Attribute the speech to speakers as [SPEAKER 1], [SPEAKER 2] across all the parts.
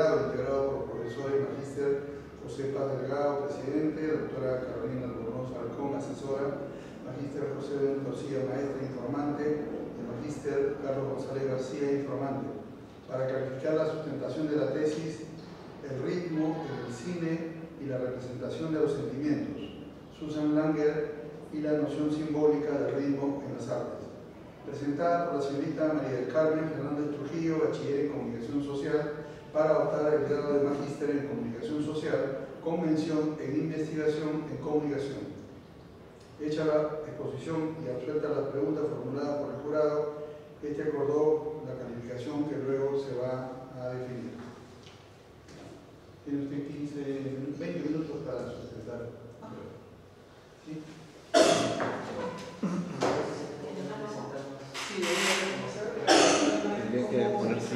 [SPEAKER 1] grado integrado por profesor y magíster José Paz Delgado, presidente, doctora Carolina Albornoz Alcón, asesora, magíster José Ben García, maestra informante, y magíster Carlos González García, informante, para calificar la sustentación de la tesis El ritmo en el cine y la representación de los sentimientos, Susan Langer y la noción simbólica del ritmo en las artes, presentada por la señorita María del Carmen Fernández Trujillo, bachiller en Comunicación Social, para optar el grado de magíster en Comunicación Social con mención en Investigación en Comunicación. Hecha la exposición y absuelta la pregunta formulada por el jurado, este acordó la calificación que luego se va a definir. Tiene usted 20 minutos para sustentar. ¿Sí?
[SPEAKER 2] Tendría que ponerse.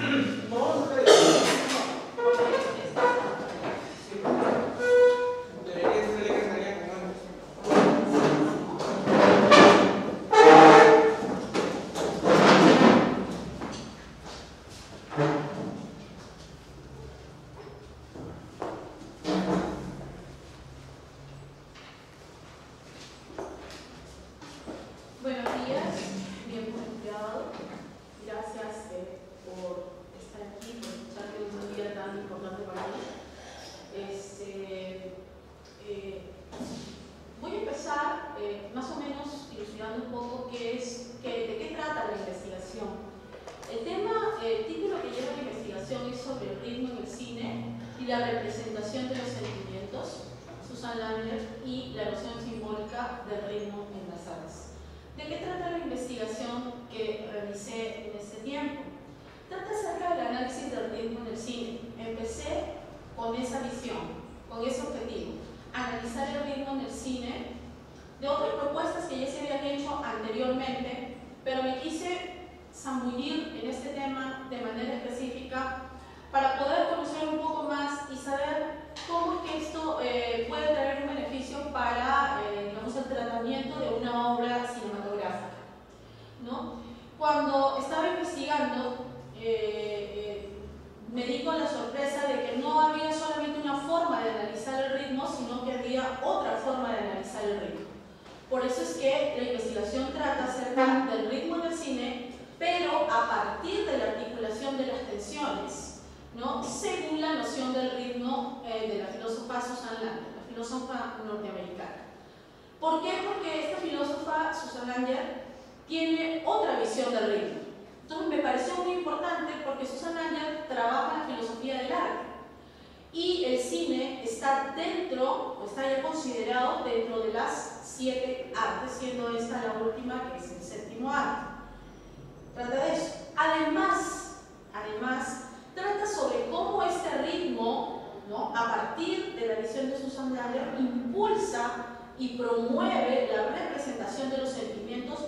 [SPEAKER 3] Y promueve la representación de los sentimientos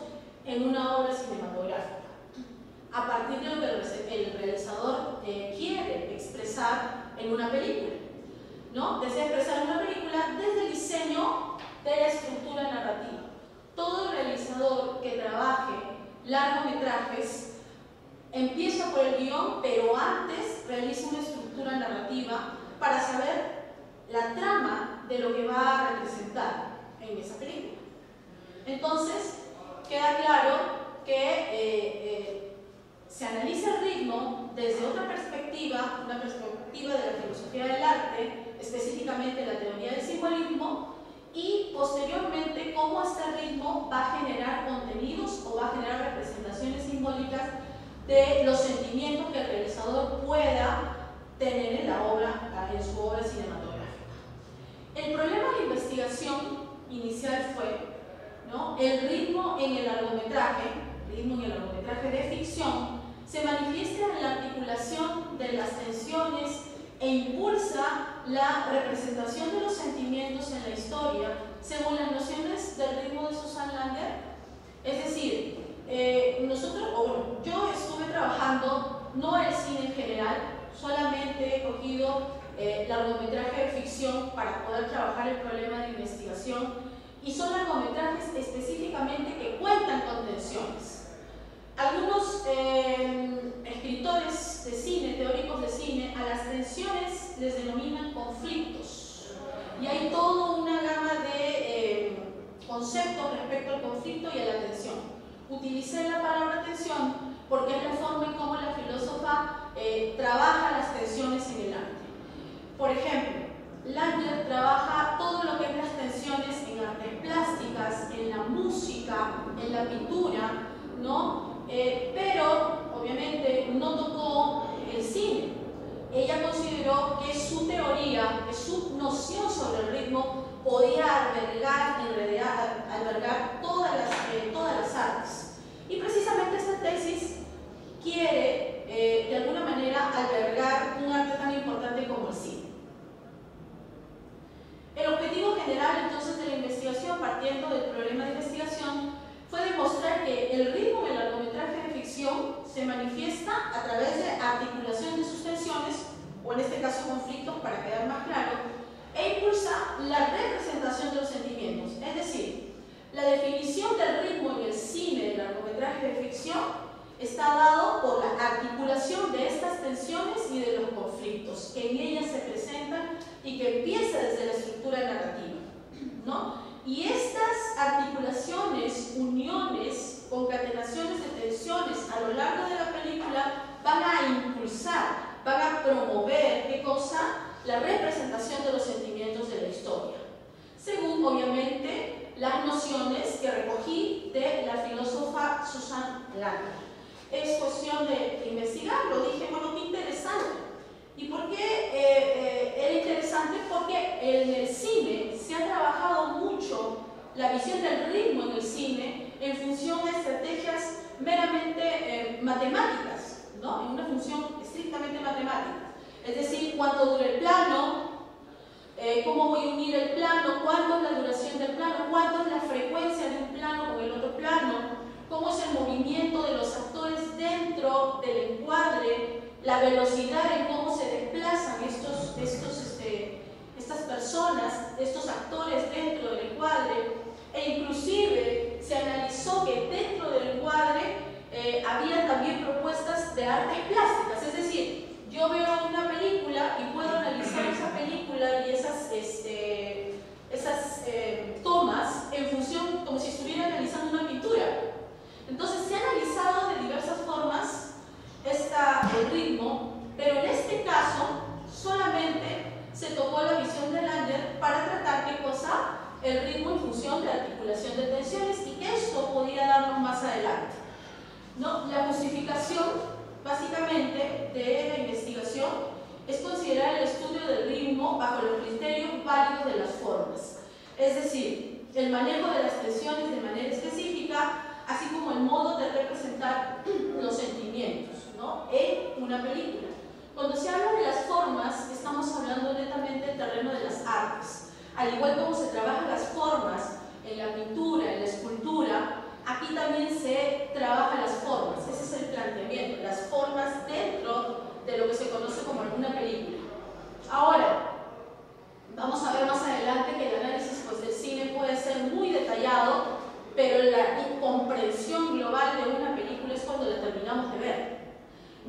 [SPEAKER 3] en una obra cinematográfica, a partir de lo que el realizador quiere expresar en una película, ¿no? Desea expresar en una película desde el diseño de la estructura narrativa. Todo realizador que trabaje largometrajes empieza por el guión, pero antes realiza una estructura narrativa para saber la trama de lo que va a representar en esa película. Entonces, queda claro que se analiza el ritmo desde otra perspectiva, una perspectiva de la filosofía del arte, específicamente la teoría del simbolismo, y posteriormente cómo este ritmo va a generar contenidos o va a generar representaciones simbólicas de los sentimientos que el realizador pueda tener en su obra cinematográfica. El problema de la investigación inicial fue, ¿no?, el ritmo en el largometraje de ficción se manifiesta en la articulación de las tensiones e impulsa la representación de los sentimientos en la historia según las nociones del ritmo de Susan Langer. Es decir, yo estuve trabajando no el cine en general, solamente he cogido largometraje de ficción para poder trabajar el problema de investigación, y son largometrajes específicamente que cuentan con tensiones. Algunos escritores de cine, teóricos de cine, a las tensiones les denominan conflictos. Y hay toda una gama de conceptos respecto al conflicto y a la tensión. Utilicé la palabra tensión porque es la forma en cómo la filósofa trabaja las tensiones en el arte. Por ejemplo, Langer trabaja todo lo que es las tensiones en artes plásticas, en la música, en la pintura, ¿no? Pero obviamente no tocó el cine. Ella consideró que su teoría, que su noción sobre el ritmo podía albergar todas las artes. Y precisamente esta tesis quiere, de alguna manera, albergar un arte tan importante como el cine. El objetivo general, entonces, de la investigación, partiendo del problema de investigación, fue demostrar que el ritmo del largometraje de ficción se manifiesta a través de articulación de sus tensiones, o en este caso conflictos, para quedar más claro, e impulsa la representación de los sentimientos. Es decir, la definición del ritmo en el cine del largometraje de ficción está dado por la articulación de estas tensiones y de los conflictos que en ellas se presentan y que empieza desde la estructura narrativa, ¿no? Y estas articulaciones, uniones, concatenaciones de tensiones a lo largo de la película van a impulsar, van a promover, ¿qué cosa? La representación de los sentimientos de la historia, según obviamente las nociones que recogí de la filósofa Susan Langer. Es cuestión de investigarlo. Dije, bueno, qué interesante. ¿Y por qué era interesante? Porque en el cine se ha trabajado mucho la visión del ritmo en el cine en función de estrategias meramente matemáticas, ¿no? En una función estrictamente matemática. Es decir, cuánto dura el plano, cómo voy a unir el plano, cuánto es la duración del plano, cuánto es la frecuencia de un plano con el otro plano, cómo es el movimiento de los actores dentro del encuadre, la velocidad en cómo se desplazan estas personas, estos actores dentro del encuadre, e inclusive se analizó que dentro del encuadre había también propuestas de artes plásticas, es decir, yo veo una película y puedo analizar esa película y esas tomas en función como si estuviera analizando una pintura. Entonces se ha analizado de diversas formas el ritmo, pero en este caso solamente se tocó la visión de Langer para tratar qué cosa, el ritmo en función de articulación de tensiones y que esto podía darnos más adelante, ¿no? La justificación básicamente de la investigación es considerar el estudio del ritmo bajo los criterios válidos de las formas, es decir, el manejo de las tensiones de manera específica, así como el modo de representar los sentimientos, ¿no? En una película. Cuando se habla de las formas, estamos hablando netamente del terreno de las artes. Al igual como se trabajan las formas en la pintura, en la escultura, aquí también se trabajan las formas. Ese es el planteamiento, las formas dentro de lo que se conoce como una película. Ahora, vamos a ver más adelante que el análisis del cine puede ser muy detallado, pero la comprensión global de una película es cuando la terminamos de ver.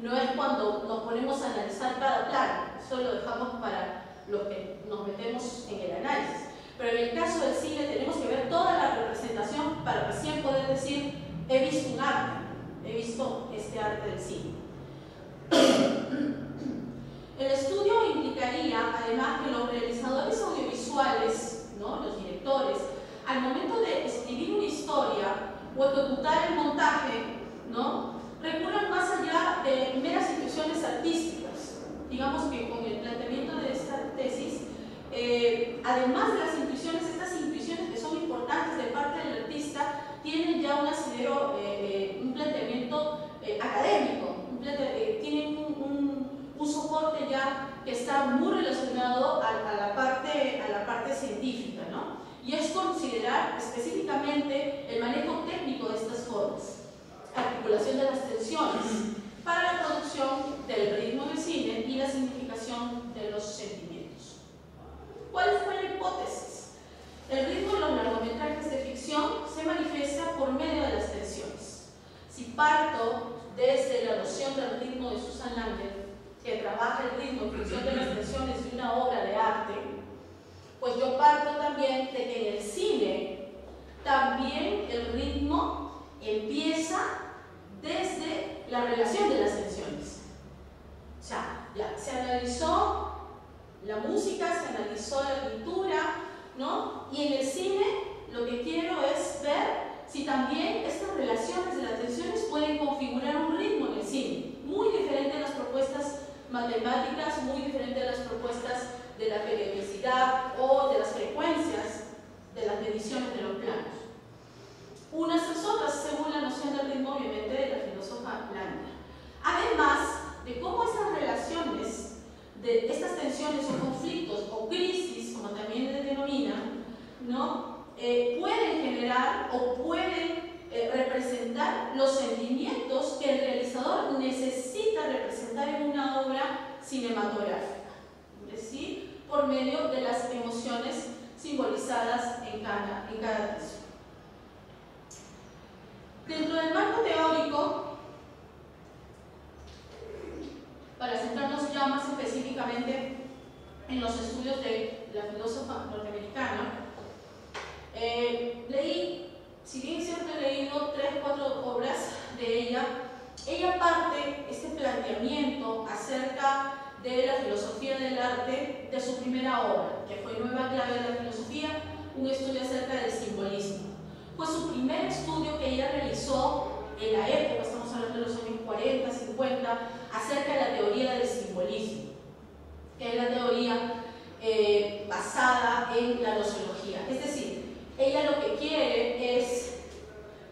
[SPEAKER 3] No es cuando nos ponemos a analizar cada plano, eso lo dejamos para los que nos metemos en el análisis. Pero en el caso del cine tenemos que ver toda la representación para recién poder decir, he visto un arte, he visto este arte del cine. El estudio implicaría, además, que los realizadores audiovisuales, ¿no? Los directores, al momento de escribir una historia o ejecutar el montaje, ¿no? Recurran más allá de meras intuiciones artísticas. Digamos que con el planteamiento de esta tesis, además de las intuiciones, estas intuiciones que son importantes de parte del artista, tienen ya un asidero, un planteamiento académico, tienen un soporte ya que está muy relacionado a la parte científica, ¿no? Y es considerar específicamente el manejo técnico de estas formas, articulación de las tensiones, para la producción del ritmo del cine y la significación de los sentimientos. ¿Cuál fue la hipótesis? El ritmo de los largometrajes de ficción se manifiesta por medio de las tensiones. Si parto desde la noción del ritmo de Susan Langer, que trabaja baja el ritmo en función de las tensiones de una obra de arte, pues yo parto también de que en el cine también el ritmo empieza desde la relación de las tensiones. O sea, ya se analizó la música, se analizó la pintura, ¿no? Y en el cine lo que quiero es ver si también estas relaciones de las tensiones pueden configurar un ritmo en el cine, muy diferente a las propuestas matemáticas, muy diferente a las propuestas de la periodicidad o de las frecuencias de las mediciones de los planos. Unas tras otras, según la noción del ritmo, obviamente, de la filósofa Landner. Además de cómo estas relaciones, de estas tensiones o conflictos o crisis, como también se denominan, ¿no? Pueden generar o pueden representar los sentimientos que el realizador necesita representar en una obra cinematográfica, es decir, por medio de las emociones simbolizadas en cada tensión. Dentro del marco teórico, para centrarnos ya más específicamente en los estudios de la filósofa norteamericana, leí, si bien siempre he leído 3 o 4 obras de ella, ella parte este planteamiento acerca de la filosofía del arte de su primera obra, que fue Nueva clave de la filosofía, un estudio acerca del simbolismo. Fue su primer estudio que ella realizó en la época, estamos hablando de los años 40, 50, acerca de la teoría del simbolismo, que es la teoría basada en la nociología. Es decir, ella lo que quiere es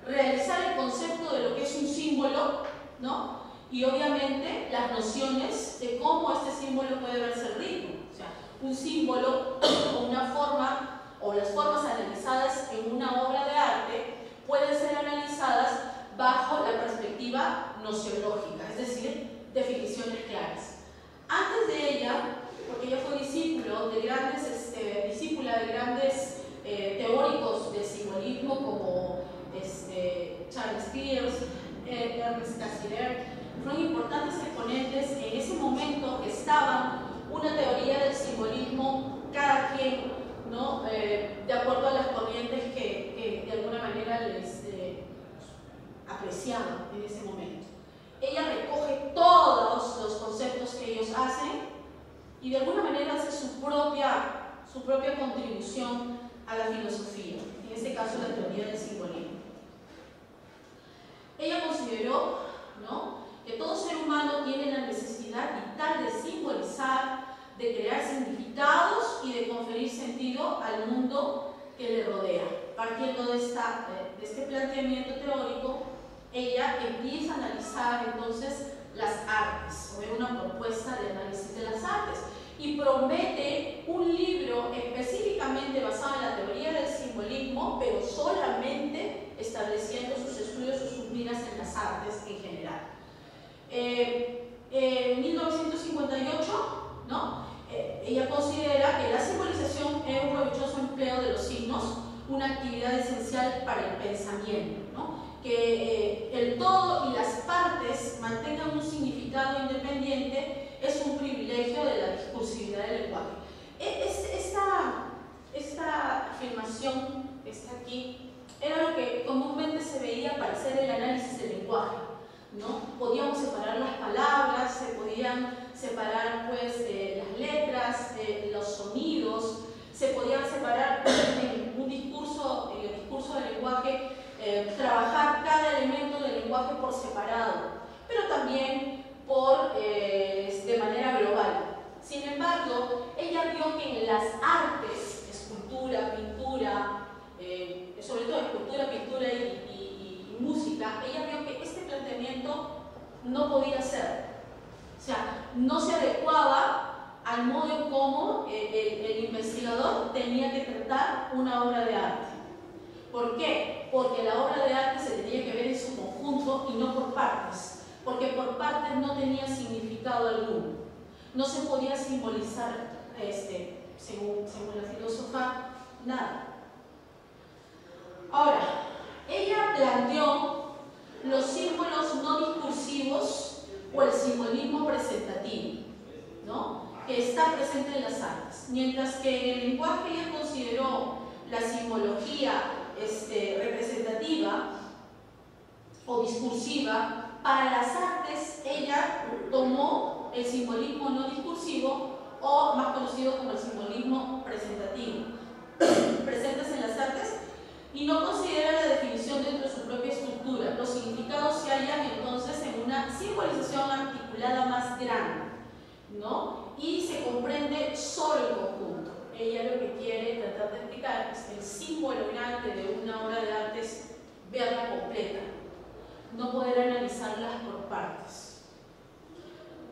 [SPEAKER 3] realizar el concepto de lo que es un símbolo, ¿no? Y obviamente las nociones de cómo este símbolo puede verse rico. O sea, un símbolo o una forma, o las formas analizadas en una obra de arte pueden ser analizadas bajo la perspectiva nociológica, es decir, definiciones claras. Antes de ella, porque ella fue discípula de grandes teóricos del simbolismo como Charles Peirce, Ernest Cassirer, fueron importantes exponentes en ese momento que estaban una teoría del simbolismo, cada quien, ¿no? De acuerdo a las corrientes que de alguna manera les apreciaban en ese momento. Ella recoge todos los conceptos que ellos hacen y de alguna manera hace su propia contribución a la filosofía, en este caso la teoría del simbolismo. Ella consideró, ¿no?, que todo ser humano tiene la necesidad vital de simbolizar, de crear significados y de conferir sentido al mundo que le rodea. Partiendo de este planteamiento teórico, ella empieza a analizar entonces las artes, o ve una propuesta de análisis de las artes, y promete un libro específicamente basado en la teoría del simbolismo, pero solamente estableciendo sus estudios o sus miras en las artes en general. En 1958, ¿no?, ella considera que la simbolización es un provechoso empleo de los signos, una actividad esencial para el pensamiento, ¿no?, que el todo y las partes mantengan un significado independiente es un privilegio de la discursividad del lenguaje. Esta afirmación que está aquí era lo que comúnmente se veía para hacer el análisis del lenguaje, ¿no? Podíamos separar las palabras, se podían separar pues las letras, los sonidos, se podían separar en el discurso del lenguaje, trabajar cada elemento del lenguaje por separado, pero también de manera global. Sin embargo, ella vio que en las artes, escultura, pintura, sobre todo escultura, pintura y música, ella vio que este planteamiento no podía ser. O sea, no se adecuaba al modo en cómo el investigador tenía que tratar una obra de arte. ¿Por qué? Porque la obra de arte se tenía que ver en su conjunto y no por partes, porque por partes no tenía significado alguno. No se podía simbolizar, según la filósofa, nada. Ahora, ella planteó los símbolos no discursivos o el simbolismo presentativo. está presente en las artes. Mientras que en el lenguaje ella consideró la simbología representativa o discursiva, para las artes ella tomó el simbolismo no discursivo, o más conocido como el simbolismo presentativo, presentes en las artes, y no considera la definición dentro de su propia estructura. Los significados se hallan entonces en una simbolización articulada más grande, ¿no? Y se comprende solo el conjunto. Ella lo que quiere tratar de explicar es que el símbolo grande de una obra de arte es verla completa, no poder analizarlas por partes.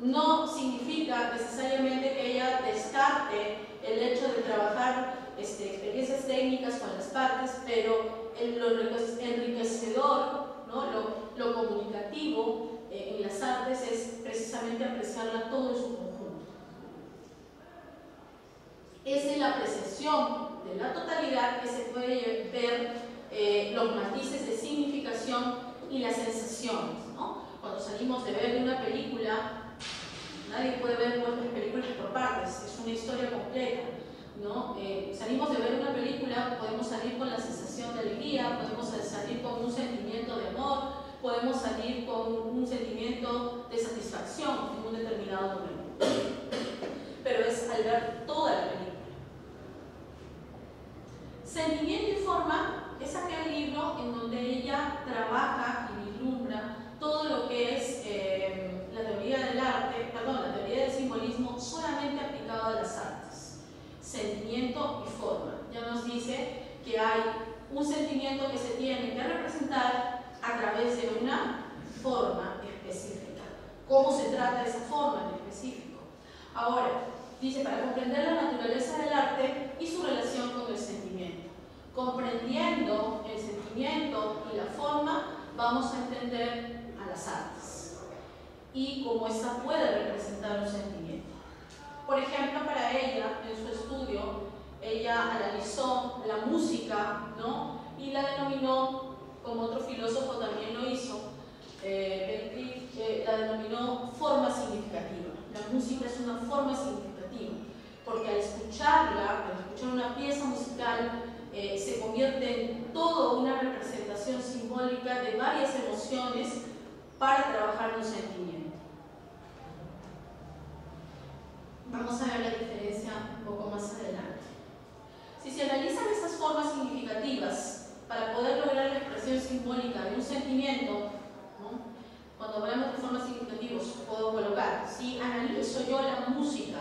[SPEAKER 3] No significa necesariamente que ella descarte el hecho de trabajar experiencias técnicas con las partes, pero lo enriquecedor, ¿no? lo comunicativo en las artes es precisamente apreciarla todo en su conjunto. Es en la apreciación de la totalidad que se puede ver los matices de significación y las sensaciones, ¿no? Cuando salimos de ver una película, nadie puede ver las películas por partes, es una historia completa, ¿no? Salimos de ver una película, podemos salir con la sensación de alegría, podemos salir con un sentimiento de amor, podemos salir con un sentimiento de satisfacción en un determinado momento. Pero es al ver toda la película. Sentimiento y forma es aquel libro en donde ella trabaja y vislumbra todo lo que es la teoría del arte, la teoría del simbolismo solamente aplicado a las artes. Sentimiento y forma. Ya nos dice que hay un sentimiento que se tiene que representar a través de una forma específica. ¿Cómo se trata esa forma en específico? Ahora, dice, para comprender la naturaleza del arte y su relación con el sentimiento. Comprendiendo el sentimiento y la forma, vamos a entender a las artes y cómo ésta puede representar un sentimiento. Por ejemplo, para ella, en su estudio, ella analizó la música, ¿no? Y la denominó, como otro filósofo también lo hizo, la denominó forma significativa. La música es una forma significativa, porque al escuchar una pieza musical, se convierte en toda una representación simbólica de varias emociones para trabajar un sentimiento. Vamos a ver la diferencia un poco más adelante. Si se analizan estas formas significativas para poder lograr la expresión simbólica de un sentimiento, ¿no? Cuando hablamos de formas significativas, puedo colocar, si analizo yo la música,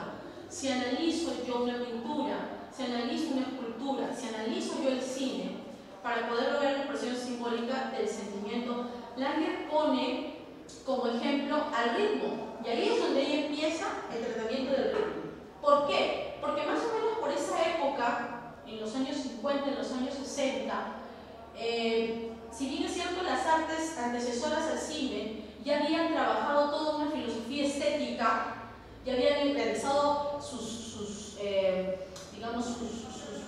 [SPEAKER 3] si analizo yo una pintura, si analizo una escultura, si analizo yo el cine, para poder lograr la expresión simbólica del sentimiento, Langer pone como ejemplo al ritmo, y ahí es donde ella empieza el tratamiento del ritmo. ¿Por qué? Porque más o menos por esa época, en los años 50, en los años 60, si bien es cierto, las artes antecesoras al cine ya habían trabajado toda una filosofía estética, ya habían realizado sus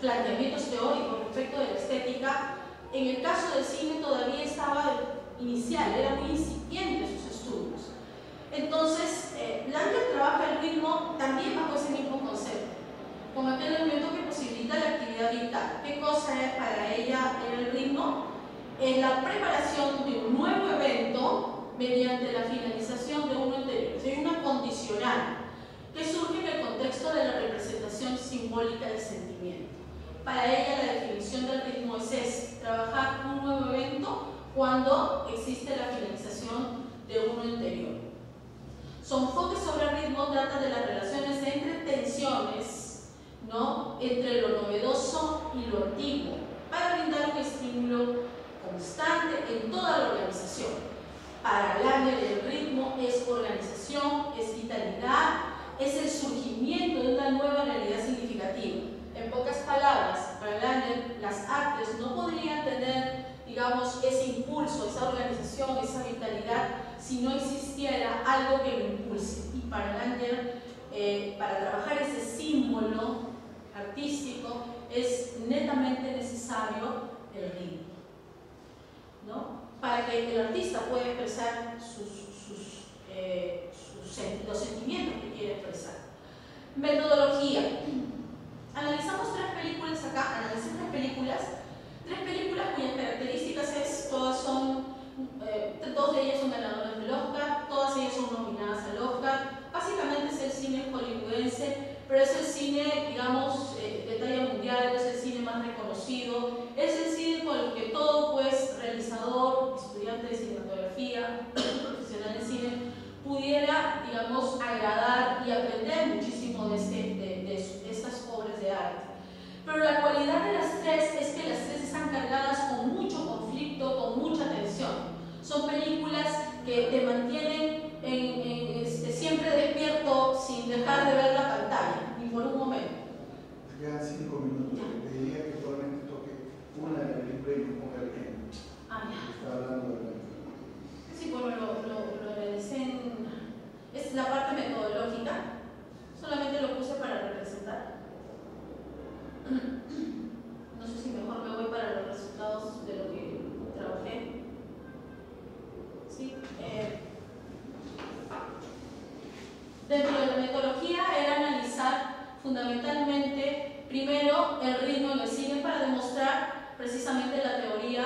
[SPEAKER 3] planteamientos teóricos respecto de la estética. En el caso del cine todavía estaba inicial, era muy incipiente sus estudios. Entonces, Langer trabaja el ritmo también bajo ese mismo concepto, con aquel elemento que posibilita la actividad vital. ¿Qué cosa es para ella el ritmo? En la preparación de un nuevo evento mediante la finalización de uno anterior. Es una condicional que surge en el contexto de la representación simbólica del sentimiento. Para ella la definición del ritmo es trabajar un nuevo evento cuando existe la finalización de uno anterior. Su enfoque sobre el ritmo trata de las relaciones entre tensiones, ¿no? Entre lo novedoso y lo antiguo, para brindar un estímulo constante en toda la organización. Para Langer el ritmo es organización, es vitalidad, es el surgimiento de una nueva realidad significativa. En pocas palabras, para Langer las artes no podrían tener, digamos, ese impulso, esa organización, esa vitalidad, si no existiera algo que lo impulse. Y para Langer, para trabajar ese símbolo artístico, es netamente necesario el ritmo, ¿no? Para que el artista pueda expresar los sentimientos que quiere expresar. Metodología. Analizamos tres películas acá, analicé tres películas cuyas características es, dos de ellas son ganadoras del Oscar, todas ellas son nominadas al Oscar. Básicamente es el cine hollywoodense, pero es el cine, digamos, de talla mundial, es el cine más reconocido, es el cine con el que todo, pues, realizador, estudiante de cinematografía, profesional de cine, pudiera, digamos, agradar y aprender muchísimo de estas obras de arte. Pero la cualidad de las tres es que las tres están cargadas con mucho conflicto, con mucha tensión. Son películas que te mantienen siempre despierto sin dejar de ver la pantalla, ni por un momento.
[SPEAKER 1] Quedan 5 minutos. Te diría que solamente toque una de las películas y no ponga el ejemplo. Está hablando de la...
[SPEAKER 3] Sí, bueno, lo analicé es la parte metodológica. Solamente lo puse para representar. No sé si mejor me voy para los resultados de lo que trabajé. Sí. Dentro de la metodología era analizar fundamentalmente primero el ritmo en el cine para demostrar precisamente la teoría,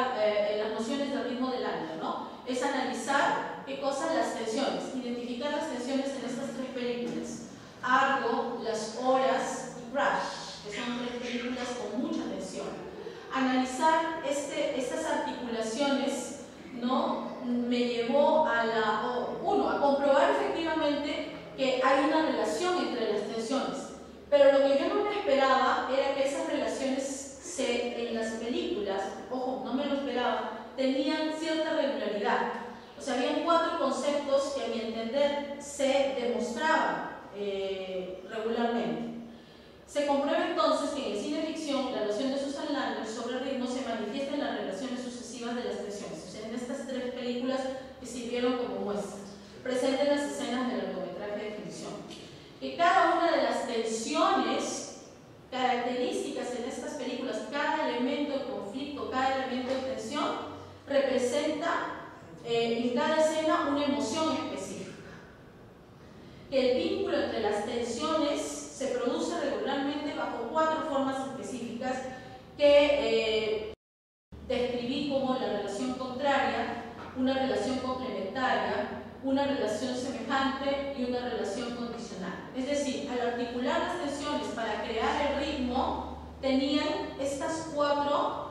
[SPEAKER 3] las nociones del ritmo del ángulo, ¿no? Es analizar qué cosas, las tensiones, identificar las tensiones en estas tres películas. Argo, Las Horas y Crash, que son tres películas con mucha tensión. Analizar estas articulaciones, ¿no? Me llevó a comprobar efectivamente que hay una relación entre las tensiones, pero lo que yo no me esperaba era que esas relaciones en las películas, ojo, no me lo esperaba, tenían cierta regularidad. O sea, habían 4 conceptos que a mi entender se demostraban regularmente. Se comprueba entonces que en el cine ficción la noción de Susan Landers sobre el ritmo se manifiesta en las relaciones sucesivas de las tensiones, o sea, en estas 3 películas que sirvieron como muestras, presente en las escenas del largometraje de ficción. Que cada una de las tensiones características en estas películas, cada elemento de conflicto, cada elemento de tensión, representa en cada escena una emoción específica. Que el vínculo entre las tensiones se produce regularmente bajo 4 formas específicas que describí como la relación contraria, una relación complementaria, una relación semejante y una relación condicional. Es decir, al articular las tensiones para crear el ritmo, tenían estas cuatro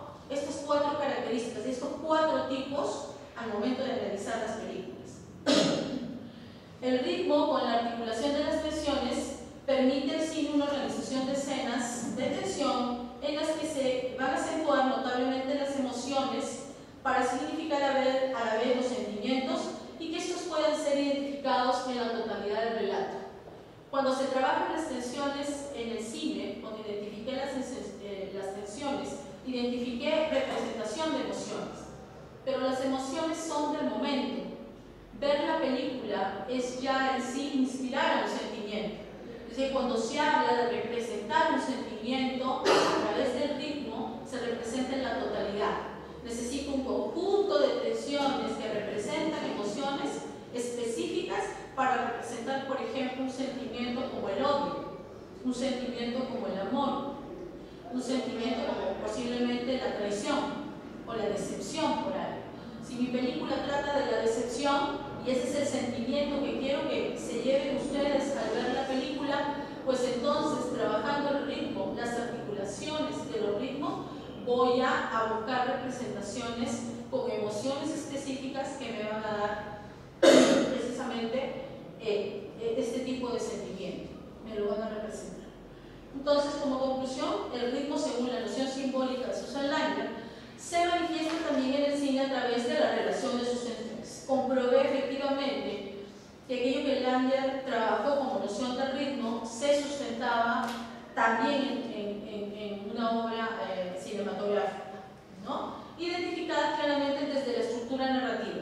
[SPEAKER 3] características, estos 4 tipos al momento de realizar las películas. El ritmo con la articulación de las tensiones permite al cine una organización de escenas de tensión en las que se van a acentuar notablemente las emociones para significar a la vez los sentimientos y que estos pueden ser identificados en la totalidad del relato. Cuando se trabajan las tensiones en el cine, cuando identifiqué las tensiones, identifiqué representación de emociones, pero las emociones son del momento. Ver la película es ya en sí inspirar a un sentimiento. Es decir, cuando se habla de representar un sentimiento a través del ritmo, se representa en la totalidad. Necesito un conjunto de tensiones que representan emociones específicas para representar, por ejemplo, un sentimiento como el odio, un sentimiento como el amor, un sentimiento como posiblemente la traición o la decepción por algo. Si mi película trata de la decepción y ese es el sentimiento que quiero que se lleven ustedes al ver la película, pues entonces, trabajando el ritmo, las articulaciones de los ritmos, voy a buscar representaciones con emociones específicas que me van a dar precisamente este tipo de sentimiento. Me lo van a representar. Entonces, como conclusión, el ritmo, según la noción simbólica de Susan Landers, se manifiesta también en el cine a través de la relación de sus tensiones. Comprobé efectivamente que aquello que Landers trabajó como noción del ritmo se sustentaba también en una obra cinematográfica, ¿no? Identificada claramente desde la estructura narrativa.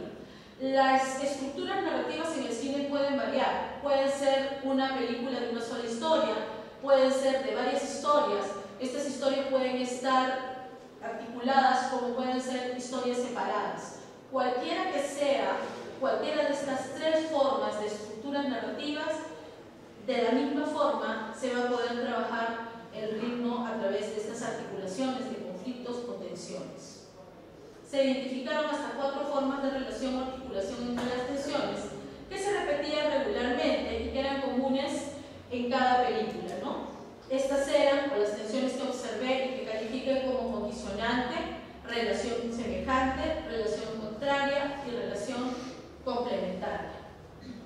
[SPEAKER 3] Las estructuras narrativas en el cine pueden variar, pueden ser una película de una sola historia, pueden ser de varias historias. Estas historias pueden estar articuladas como pueden ser historias separadas. Cualquiera que sea, cualquiera de estas 3 formas de estructuras narrativas, de la misma forma se tensiones. Se identificaron hasta 4 formas de relación o articulación entre las tensiones que se repetían regularmente y que eran comunes en cada película, ¿no? Estas eran, o las tensiones que observé y que califiqué como condicionante, relación semejante, relación contraria y relación complementaria.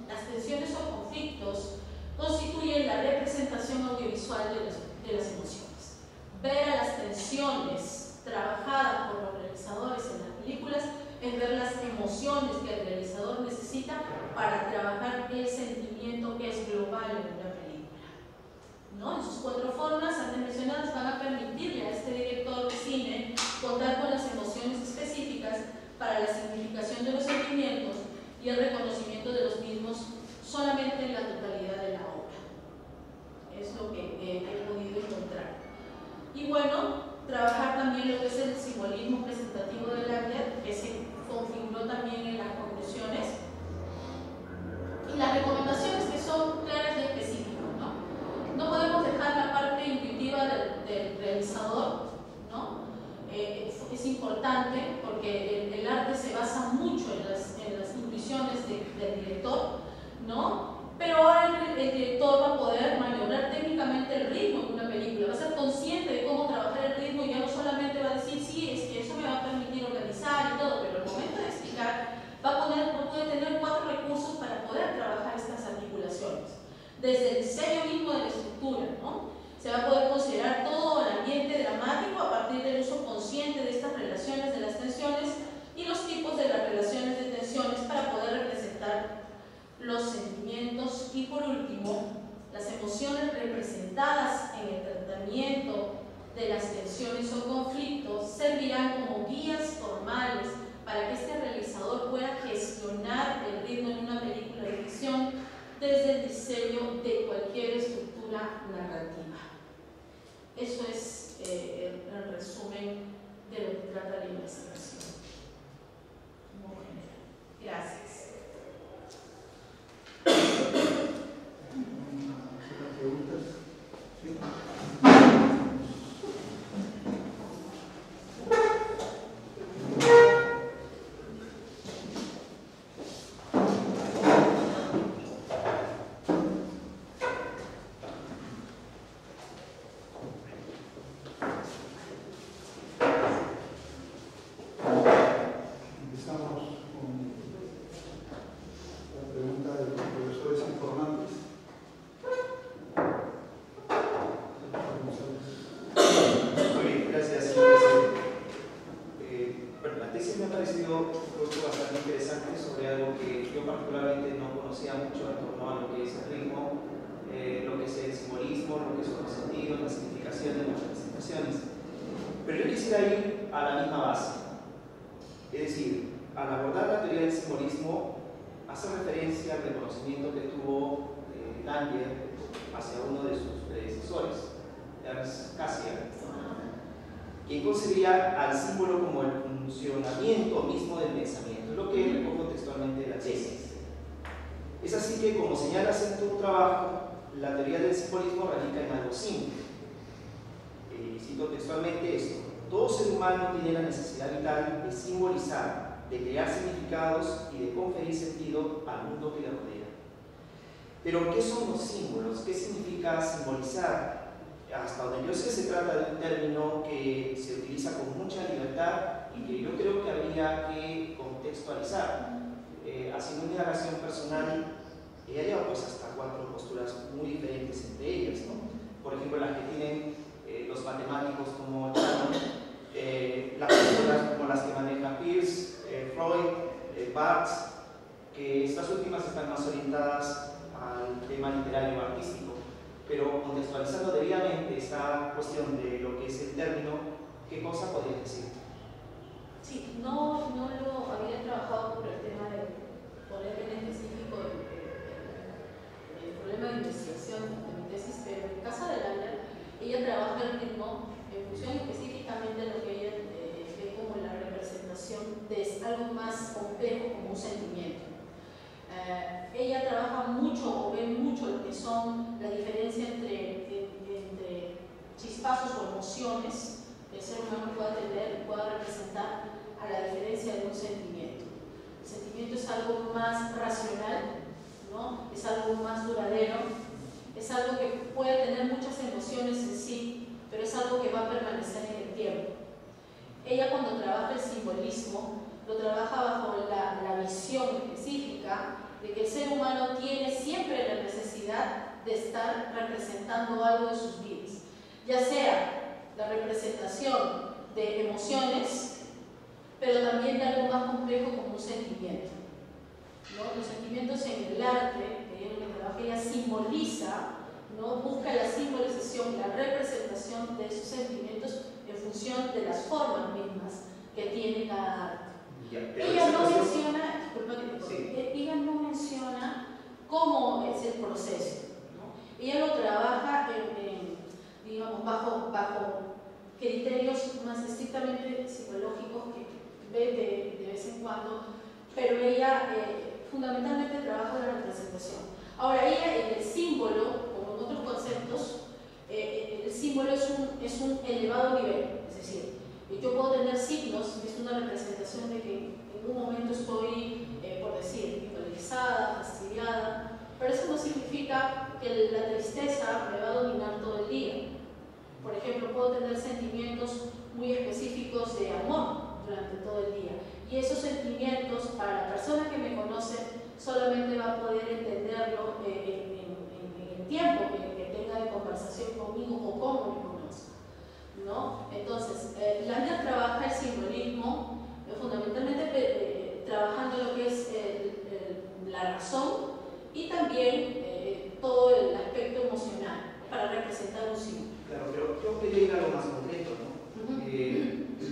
[SPEAKER 3] Las tensiones o conflictos constituyen la representación audiovisual de las emociones. Ver a las tensiones trabajadas por los realizadores en las películas es ver las emociones que el realizador necesita para trabajar el sentimiento que es global en una película, ¿no? En sus 4 formas antes mencionadas van a permitirle a este director de cine contar con las emociones específicas para la significación de los sentimientos y el reconocimiento de los mismos solamente en la totalidad de la obra. Es lo que he podido encontrar. Y bueno, trabajar también lo que es el simbolismo presentativo del arte, que se configuró también en las conclusiones, y las recomendaciones que son claras y específicas, ¿no? No podemos dejar la parte intuitiva del realizador, ¿no? Es importante porque el arte se basa mucho en las intuiciones del director, ¿no? Pero ahora el director va a poder maniobrar técnicamente el ritmo en una película, va a ser consciente de cómo trabajar el ritmo y ya no solamente va a decir, sí, es que eso me va a permitir organizar y todo, pero al momento de explicar va a poder tener 4 recursos para poder trabajar estas articulaciones. Desde el diseño mismo de la estructura, ¿no? Se va a poder considerar todo el ambiente dramático a partir del uso consciente de estas relaciones de las tensiones y los tipos de las relaciones de tensiones para poder representar los sentimientos y, por último, las emociones representadas en el tratamiento de las tensiones o conflictos servirán como guías formales para que este realizador pueda gestionar el ritmo en una película de ficción desde el diseño de cualquier estructura narrativa. Eso es el resumen de lo que trata la investigación. Muy general. Gracias.
[SPEAKER 1] ¿Preguntas? ¿Sí?
[SPEAKER 2] Pero yo quisiera ir a la misma base. Es decir, al abordar la teoría del simbolismo, hace referencia al reconocimiento que tuvo Langer hacia uno de sus predecesores, Ernst Cassirer, quien concebía al símbolo como el funcionamiento mismo del pensamiento, es lo que recojo textualmente de la tesis. Es así que, como señalas en tu trabajo, la teoría del simbolismo radica en algo simple. Cito textualmente esto: todo ser humano tiene la necesidad vital de simbolizar, de crear significados y de conferir sentido al mundo que le rodea. Pero, ¿qué son los símbolos? ¿Qué significa simbolizar? Hasta donde yo sé, se trata de un término que se utiliza con mucha libertad y que yo creo que habría que contextualizar. Haciendo una indagación personal, he hallado pues hasta 4 posturas muy diferentes entre ellas, ¿no? Por ejemplo, las que tienen los matemáticos como Shannon, las posturas como las que maneja Peirce, Freud, Barthes, que estas últimas están más orientadas al tema literario o artístico, pero contextualizando debidamente esta cuestión de lo que es el término, ¿qué cosa podrías decir?
[SPEAKER 3] Sí, no lo había trabajado por el tema por el en específico el problema de investigación de mi tesis, pero en el caso de Langer, ella trabaja el ritmo en función específicamente de lo que ella ve como la representación de algo más complejo como un sentimiento. Ella trabaja mucho o ve mucho lo que son la diferencia entre chispazos o emociones que el ser humano pueda tener y pueda sentimiento es algo más racional, ¿no? Es algo más duradero, es algo que puede tener muchas emociones en sí, pero es algo que va a permanecer en el tiempo. Ella, cuando trabaja el simbolismo, lo trabaja bajo la visión específica de que el ser humano tiene siempre la necesidad de estar representando algo de sus vidas, ya sea la representación de emociones, pero también de algo más complejo como un sentimiento, ¿no? Los sentimientos en el arte, ella simboliza, ¿no? Busca la simbolización, la representación de esos sentimientos en función de las formas mismas que tiene cada arte. Ella no menciona, disculpa que te corte, ella no menciona cómo es el proceso, ¿no? Ella lo trabaja digamos, bajo criterios más estrictamente psicológicos que ve de vez en cuando, pero ella fundamentalmente trabaja la representación. Ahora, ella en el símbolo, como en otros conceptos, el símbolo es un elevado nivel, es decir, yo puedo tener signos, es una representación de que en un momento estoy, por decir, hipotizada, fastidiada, pero eso no significa que la tristeza me va a dominar todo el día. Por ejemplo, puedo tener sentimientos muy específicos de amor durante todo el día, y esos sentimientos, para la persona que me conoce, solamente va a poder entenderlo en el tiempo que tenga de conversación conmigo o cómo me conozca, ¿no? Entonces, Langer trabaja el simbolismo fundamentalmente trabajando lo que es la razón y también todo el aspecto emocional para representar un símbolo.
[SPEAKER 2] Claro, pero yo quería ir a algo más concreto, ¿no?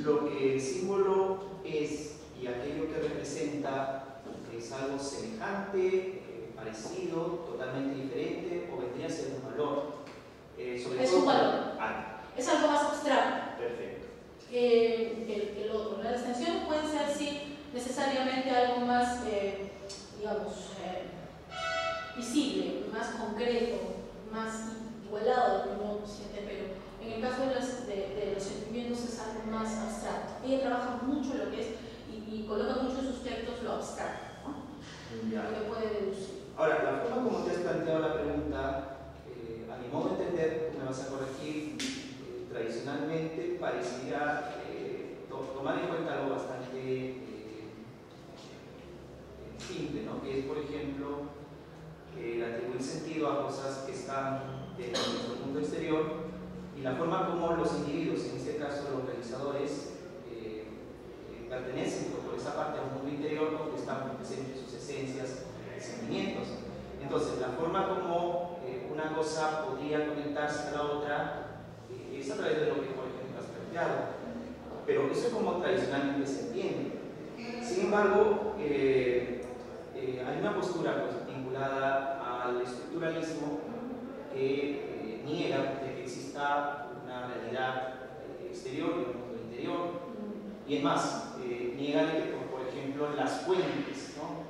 [SPEAKER 2] Lo que el símbolo es y aquello que representa es algo semejante, parecido, totalmente diferente, o vendría a ser un valor.
[SPEAKER 3] Es un valor. Es algo más abstracto.
[SPEAKER 2] Perfecto.
[SPEAKER 3] El otro. Las extensiones pueden ser, sí, necesariamente algo más, digamos, visible, más concreto, más igualado de lo que uno siente, pero en el caso de los sentimientos es algo más abstracto. Ella trabaja mucho lo que es y coloca mucho en sus textos lo abstracto, ¿no? Lo que puede deducir.
[SPEAKER 2] Ahora, la forma como te has planteado la pregunta, a mi modo de entender, me vas a corregir, tradicionalmente pareciera tomar en cuenta algo bastante simple, ¿no? Que es, por ejemplo, el atribuir sentido a cosas que están dentro de nuestro mundo exterior y la forma como los individuos, en este caso los realizadores, pertenecen por esa parte al mundo interior donde están presentes sus esencias y sentimientos. Entonces, la forma como una cosa podría conectarse a la otra es a través de lo que, por ejemplo, has planteado. Pero eso es como tradicionalmente se entiende. Sin embargo, hay una postura pues, vinculada al estructuralismo que niega de que exista una realidad exterior y un mundo interior. Y es más, niega de que, por ejemplo, las fuentes, ¿no?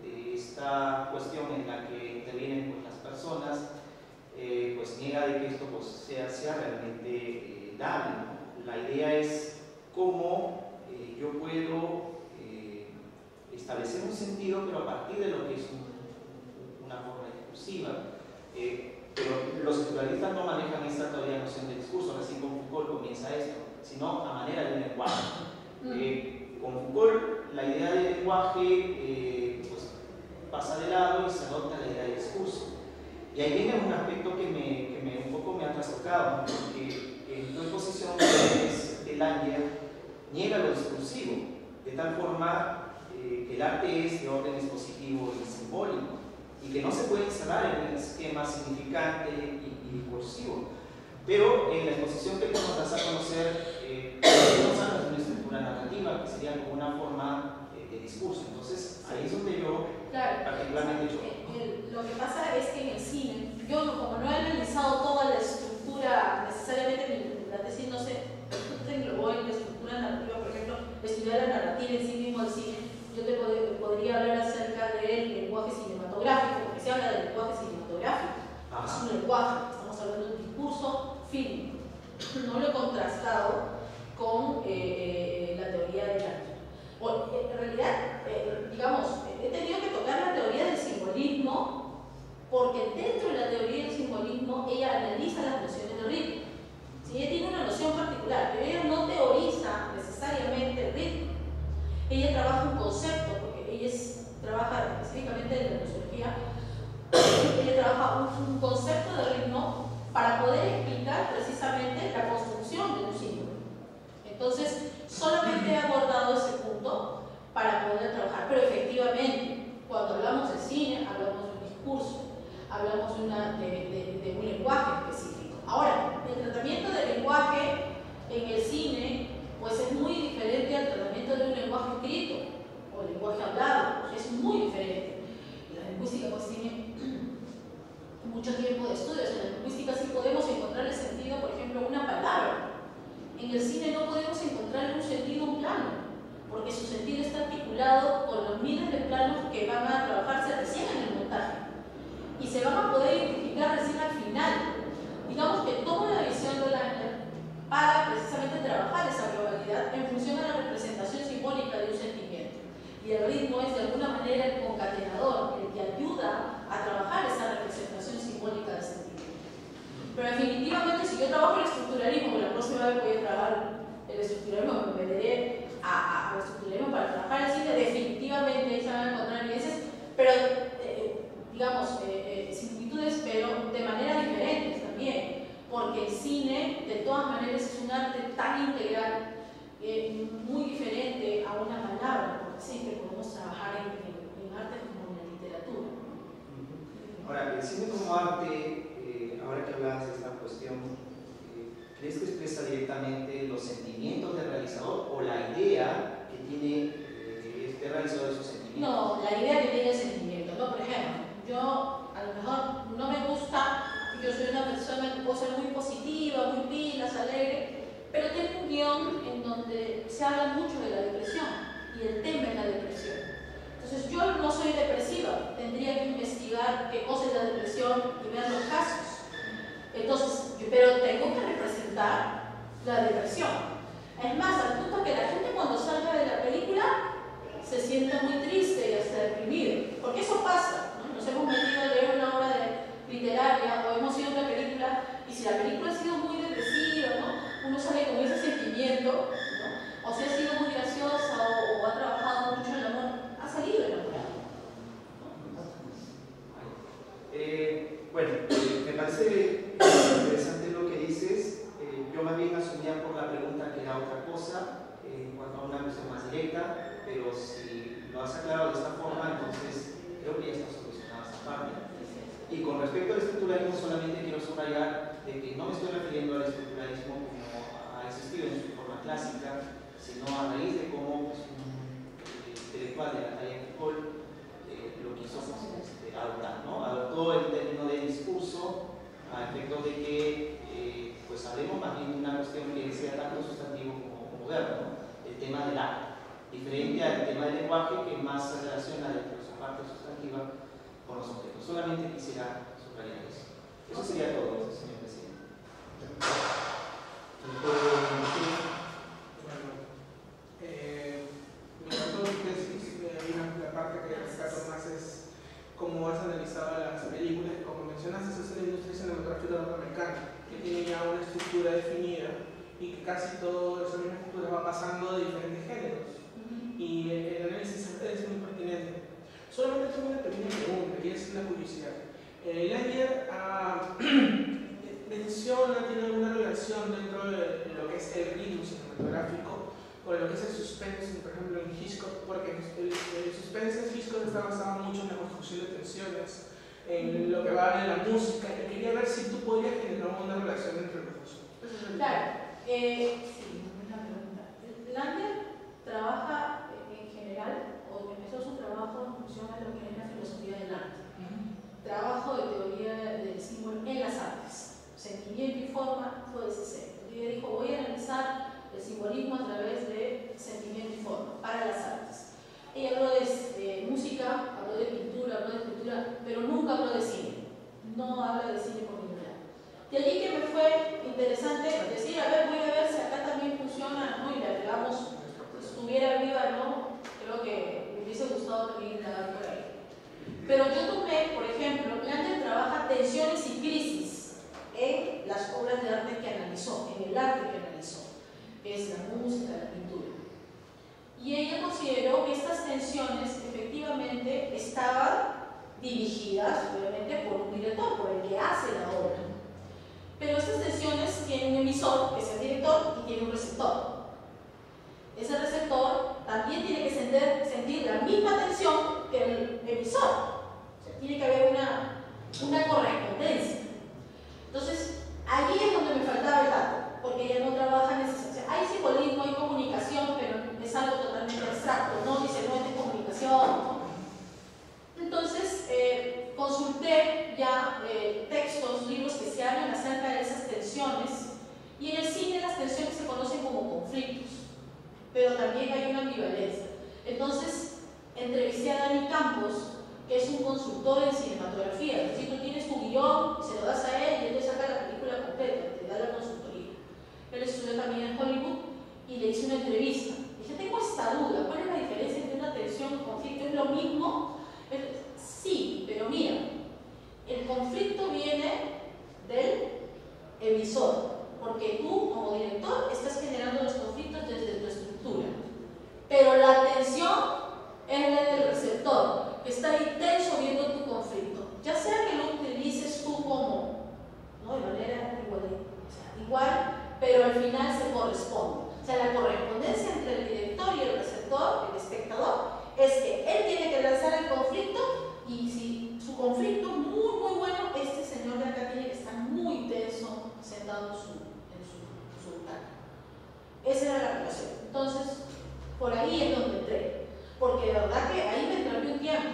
[SPEAKER 2] De esta cuestión en la que intervienen pues, las personas, pues niega de que esto pues, sea realmente dable, ¿no? La idea es cómo yo puedo establecer un sentido, pero a partir de lo que es una forma discursiva. Pero los estructuralistas no manejan esta todavía noción de discurso, así como Foucault comienza esto, sino a manera de un lenguaje. Con Foucault, la idea del lenguaje pues, pasa de lado y se adopta la idea del discurso. Y ahí viene un aspecto que un poco me ha trastocado, porque en tu exposición de Langer niega lo discursivo, de tal forma que el arte es de orden expositivo y simbólico, y que no se puede encerrar en un esquema significante y discursivo. Pero en la exposición que nos das a conocer, nos hablas de una estructura narrativa, que sería como una forma de discurso. Entonces, ahí es donde yo particularmente
[SPEAKER 3] lo que pasa es que en el cine, yo como no he analizado toda la estructura, necesariamente la tesis no se englobó en la estructura narrativa, por ejemplo, estudiar la narrativa en sí mismo del cine, yo te podría hablar acerca del lenguaje cinematográfico, porque se habla del lenguaje cinematográfico. Es un lenguaje, estamos hablando de un discurso fílmico. No lo he contrastado con la teoría del arte. En realidad, digamos, he tenido que tocar la teoría del simbolismo, porque dentro de la teoría del simbolismo ella analiza las nociones de ritmo. ¿Sí? Ella tiene una noción particular, pero ella no teoriza necesariamente el ritmo. Ella trabaja un concepto, porque ella trabaja específicamente en la nosotología. Ella trabaja un concepto de ritmo para poder explicar precisamente la construcción de un símbolo. Entonces, solamente he abordado ese punto para poder trabajar, pero efectivamente, cuando hablamos de cine, hablamos de un discurso, hablamos de un lenguaje específico. Ahora, el tratamiento del lenguaje en el cine pues es muy diferente al tratamiento de un lenguaje escrito o lenguaje hablado, es muy diferente. La lingüística pues tiene mucho tiempo de estudios. En la lingüística sí podemos encontrar el sentido, por ejemplo, a una palabra. En el cine no podemos encontrar un sentido a un plano, porque su sentido está articulado con los miles de planos que van a trabajarse recién en el montaje y se van a poder identificar recién al final. Digamos que tomo la visión de Langer para precisamente trabajar esa globalidad en función de la representación simbólica de un sentimiento. Y el ritmo es de alguna manera el concatenador, el que ayuda a trabajar esa representación simbólica del sentimiento. Pero definitivamente, si yo trabajo el estructuralismo, la próxima vez voy a trabajar el estructuralismo, me meteré al estructuralismo para trabajar el cine, definitivamente ahí se van a encontrar evidencias, pero digamos, similitudes, pero de manera diferentes también, porque el cine de todas maneras es un arte tan integral, muy diferente a una palabra, porque siempre podemos trabajar en arte como en la literatura.
[SPEAKER 2] Ahora, el cine como arte, ahora que hablas de esta cuestión, ¿crees que expresa directamente los sentimientos del realizador o la idea que tiene este realizador de sus sentimientos?
[SPEAKER 3] No, la idea que tiene el sentimiento, ¿no? Por ejemplo, yo a lo mejor no me gusta, yo soy una persona que puedo ser muy positiva, muy pilas, alegre, pero tengo un guión en donde se habla mucho de la depresión y el tema es la depresión. Entonces yo no soy depresiva, tendría que investigar qué cosa es la depresión y ver los casos. Entonces, pero tengo que representar la depresión. Es más, al punto que la gente cuando salga de la película se sienta muy triste y hasta deprimido, porque eso pasa, ¿no? Nos hemos metido a leer una obra literaria o hemos ido a una película y si la película ha sido muy depresiva, ¿no? Uno sale con ese sentimiento, ¿no? O si ha sido muy graciosa o ha trabajado mucho en el amor, ha salido enamorado,
[SPEAKER 2] ¿no? Bueno, me parece interesante lo que dices. Yo más bien asumía por la pregunta que era otra cosa, en cuanto a una cuestión más directa, pero si lo has aclarado de esta forma, entonces creo que ya está solucionada esa parte. Y con respecto al estructuralismo, solamente quiero subrayar de que no me estoy refiriendo al estructuralismo como ha existido en su forma clásica, sino a raíz de cómo pues, un intelectual de la talla de Foucault lo quiso adoptar, ¿no? Adoptó el término de discurso a efectos de que pues hablemos más bien de una cuestión que sea tanto sustantivo como verbo, ¿no? El tema del arte, diferente al tema del lenguaje que más se relaciona dentro de su parte sustantiva con los objetos. Solamente quisiera subrayar eso. Eso sería todo, señor presidente.
[SPEAKER 4] La parte que rescato más es cómo has analizado las películas. Como mencionaste, esa es la industria cinematográfica norteamericana, que tiene ya una estructura definida y que casi toda esa misma estructura va pasando de diferentes géneros. Y el análisis es muy pertinente. Solamente tengo una pequeña pregunta, y es una curiosidad. Langer menciona, tiene alguna relación dentro de lo que es el ritmo cinematográfico con lo que es el suspense, por ejemplo en Hitchcock, porque el suspense en Hitchcock está basado mucho en la construcción de tensiones, en lo que va de la música, y quería ver si tú podrías generar una relación entre los dos.
[SPEAKER 3] Claro, sí, buena pregunta. Langer trabaja en general, o empezó su trabajo en función a lo que es la filosofía del arte. Trabajo de teoría del símbolo en las artes, sentimiento y forma, todo ese ser. Ella dijo, voy a analizar el simbolismo a través de sentimiento y forma para las artes. Ella habló de música, habló de pintura, habló de escultura, pero nunca habló de cine. No habla de cine por ningún lado. De allí que me fue interesante decir, a ver, voy a ver si acá también funciona, ¿no? Y la digamos, si estuviera viva, ¿no? receptor. Ese receptor también tiene que sentir la misma tensión que el emisor. O sea, tiene que haber una correspondencia. Entonces, allí es donde me faltaba el dato, porque ella no trabaja en ese. O sea, hay simbolismo, hay comunicación, pero es algo totalmente abstracto, ¿no? Dice, no, es comunicación, ¿no? Entonces, consulté ya textos, libros que se hablan acerca de esas tensiones, y en el cine las tensiones se conocen como conflictos, pero también hay una ambivalencia. Entonces, entrevisté a Dani Campos, que es un consultor en cinematografía. Es decir, tú tienes tu guión, se lo das a él y él te saca la película completa, te da la consultoría. Él estudió también en Hollywood y le hice una entrevista. Dije, tengo esta duda, ¿cuál es la diferencia entre una tensión y un conflicto? ¿Es lo mismo? Sí, pero mira, el conflicto viene del emisor, porque tú como director estás generando los conflictos desde tu estructura, pero la tensión es la del receptor, que está ahí tenso viendo tu conflicto, ya sea que lo utilices tú como, ¿no? De manera igual, pero al final se corresponde. O sea, la correspondencia entre el director y el receptor, el espectador, es que él tiene que lanzar el conflicto, y si su conflicto es muy muy bueno, este señor de acá tiene que estar muy tenso sentado en su butaca. Esa era la relación. Entonces, por ahí es donde entré, porque de verdad que ahí me entró un tiempo.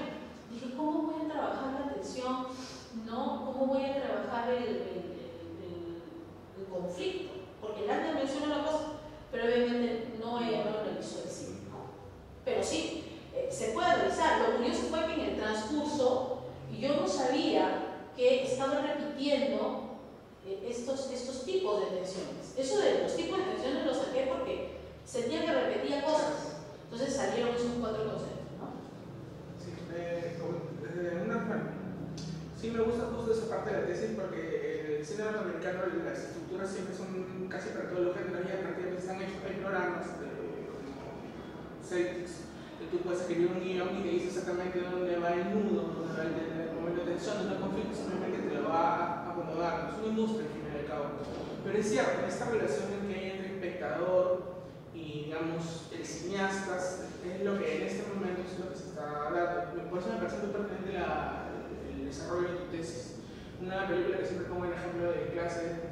[SPEAKER 3] Dije, ¿cómo voy a trabajar la tensión? ¿No? ¿Cómo voy a trabajar el conflicto? Porque Landa menciona una cosa, pero obviamente no ella no lo analizó el cine, ¿no? Pero sí, se puede analizar. Lo curioso fue que en el transcurso, yo no sabía que estaba repitiendo estos tipos de tensiones. Eso de los tipos de tensiones lo saqué porque sentía que repetía cosas. Entonces salieron esos 4 conceptos, ¿no?
[SPEAKER 4] Sí, sí me gusta justo esa parte de la tesis porque el cine norteamericano, las estructuras siempre son casi para todos los géneros, y prácticamente están hechos. Hay programas como Celtics, que tú puedes escribir un guión y te dice exactamente dónde va el nudo, dónde va el momento de tensión, no el conflicto, simplemente te lo va a acomodar. Es una industria al fin y al cabo. Pero es cierto, esta relación que hay entre espectador y, digamos, el cineasta es lo que en este momento es lo que se está dando. Por eso me parece muy pertinente el desarrollo de tu tesis. Una película que siempre pongo en ejemplo de clase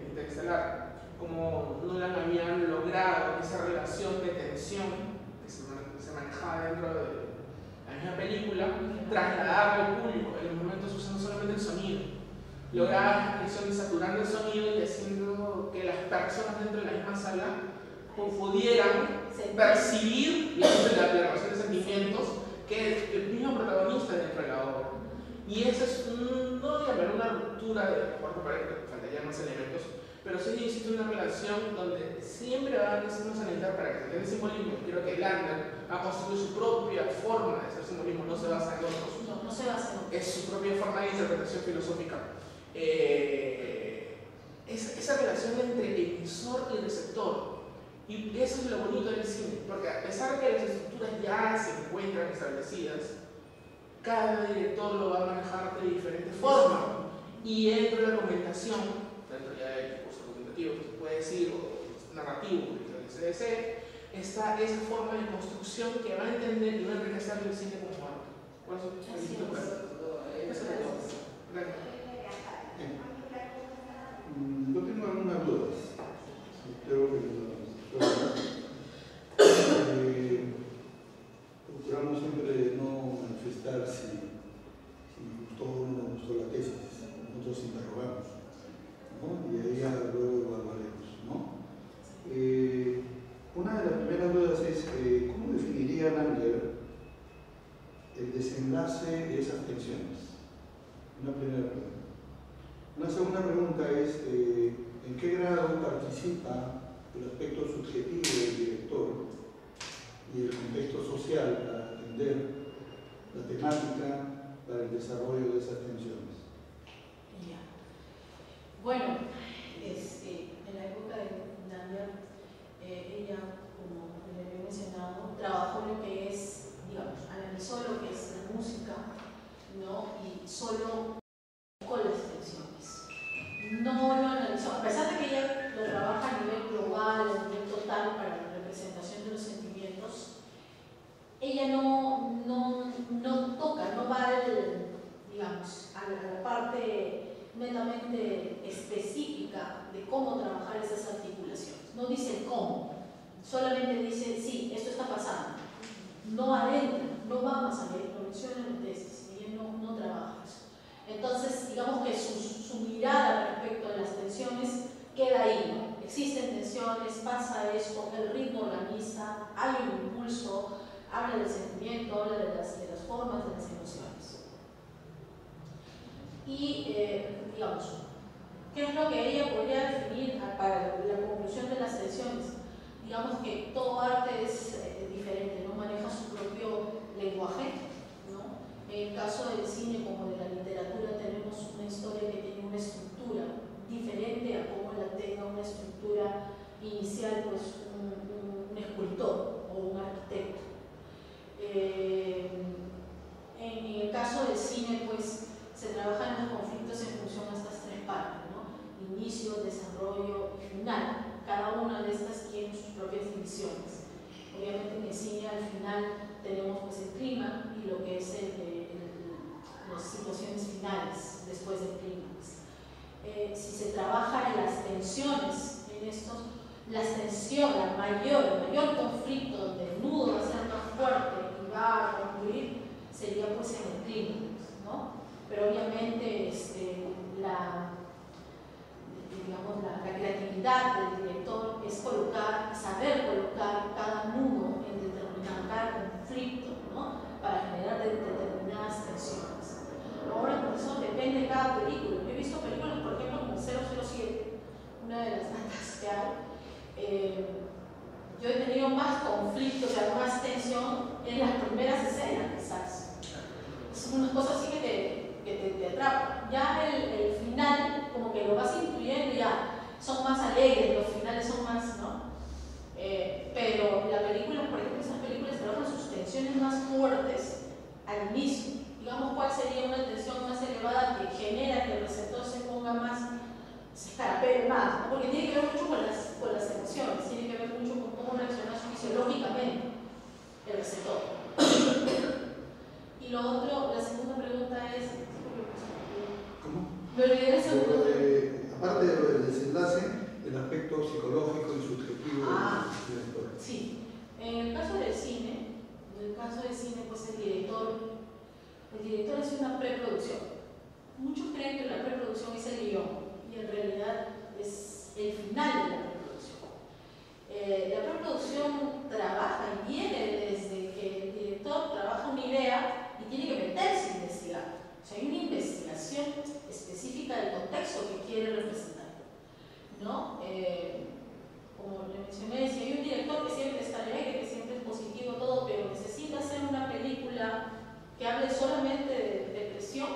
[SPEAKER 4] Interestelar, como Nolan habían logrado esa relación de tensión que se manejaba dentro de la misma película, trasladarlo al público. En los momentos usando solamente el sonido, lograba la expresión saturando el sonido y haciendo que las personas dentro de la misma sala pudieran percibir la relación de sentimientos que el mismo protagonista dentro de la obra. Y eso es, no llamar una ruptura de cuarto pared, faltarían más elementos, pero sí existe una relación donde siempre va a necesitar para que se entienda el simbolismo. Creo que Lander ha construido su propia forma de hacer simbolismo, no se basa en otros.
[SPEAKER 3] No se basa en otros.
[SPEAKER 4] Es su propia forma de interpretación filosófica. Esa relación entre emisor y receptor. Y eso es lo bonito del cine, porque a pesar de que las estructuras ya se encuentran establecidas, cada director lo va a manejar de diferente forma. Y dentro de la argumentación, dentro ya del discurso argumentativo que se puede decir, o narrativo, dentro del CDC, está esa forma de construcción que va a entender y va a enriquecer el cine como arte. Por eso, felicito por eso. Eso es todo. Gracias.
[SPEAKER 1] Yo tengo algunas dudas. Espero que procuramos siempre no manifestar si gustó o no nos gustó la tesis. Nosotros interrogamos, ¿no? Y ahí luego evaluaremos, ¿no? Una de las primeras dudas es ¿cómo definiría Langer el desenlace de esas tensiones? Una primera pregunta. Una segunda pregunta es ¿en qué grado participa el aspecto subjetivo del director y el contexto social para atender la temática para el desarrollo de esas tensiones?
[SPEAKER 3] Ya. Bueno, en la época de Langer, ella, como le había mencionado, trabajó lo que es, digamos, analizó lo que es la música, ¿no? Y solo con las tensiones. No lo analizó, a pesar de que ella lo trabaja a nivel global, netamente específica de cómo trabajar esas articulaciones. No dice cómo, solamente dice, sí, esto está pasando. No adentra, no va más allá, lo menciona en la tesis, ella no trabaja eso. Entonces, digamos que su mirada respecto a las tensiones queda ahí, ¿no? Existen tensiones, pasa esto, el ritmo organiza, hay un impulso, habla del sentimiento, habla de las formas, de las emociones. Y, digamos, ¿qué es lo que ella podría definir para la conclusión de las tensiones? Digamos que todo arte es diferente, ¿no? Maneja su propio lenguaje, ¿no? En el caso del cine como de la literatura tenemos una historia que tiene una estructura diferente a cómo la tenga una estructura inicial, pues un escultor o un arquitecto. En el caso del cine, pues se trabajan los conflictos en función a estas tres partes, ¿no? Inicio, desarrollo y final. Cada una de estas tiene sus propias divisiones. Obviamente en el cine al final tenemos pues el clima y lo que es las situaciones finales después del clímax. Si se trabaja en las tensiones, en estos, el mayor conflicto donde el nudo va a ser más fuerte y va a concluir sería pues en el clímax, ¿no? Pero obviamente la creatividad del director es saber colocar cada nudo en cada conflicto, ¿no? Para generar determinadas tensiones. Ahora, por eso depende de cada película. Yo he visto películas, por ejemplo, como 007, una de las tantas que hay. Yo he tenido más conflicto, o sea, más tensión en las primeras escenas, quizás. Son unas cosas así que te atrapan. Ya el final, como que lo vas incluyendo, ya son más alegres, los finales son más, ¿no? Pero la película, por ejemplo, esas películas trabajan sus tensiones más fuertes al inicio. Digamos, ¿cuál sería una tensión más elevada que genera que el receptor se ponga más, se escarapele más, ¿no? Porque tiene que ver mucho con las emociones, tiene que ver mucho con cómo reacciona fisiológicamente el receptor. Y lo otro, la segunda pregunta es...
[SPEAKER 1] ¿Cómo?
[SPEAKER 3] Me olvidé la segunda pregunta.
[SPEAKER 1] Aparte de lo del desenlace, el aspecto psicológico y subjetivo del director.
[SPEAKER 3] Sí. En el caso del cine, pues el director hace una preproducción. Muchos creen que la preproducción es el guión, y en realidad es el final de la preproducción. La preproducción trabaja y viene desde que el director trabaja una idea y tiene que meterse a investigar. O sea, hay una investigación específica del contexto que quiere representar, ¿no? Como le mencioné, si hay un director que siempre está alegre, que siempre es positivo todo, pero necesita hacer una película que hable solamente de depresión,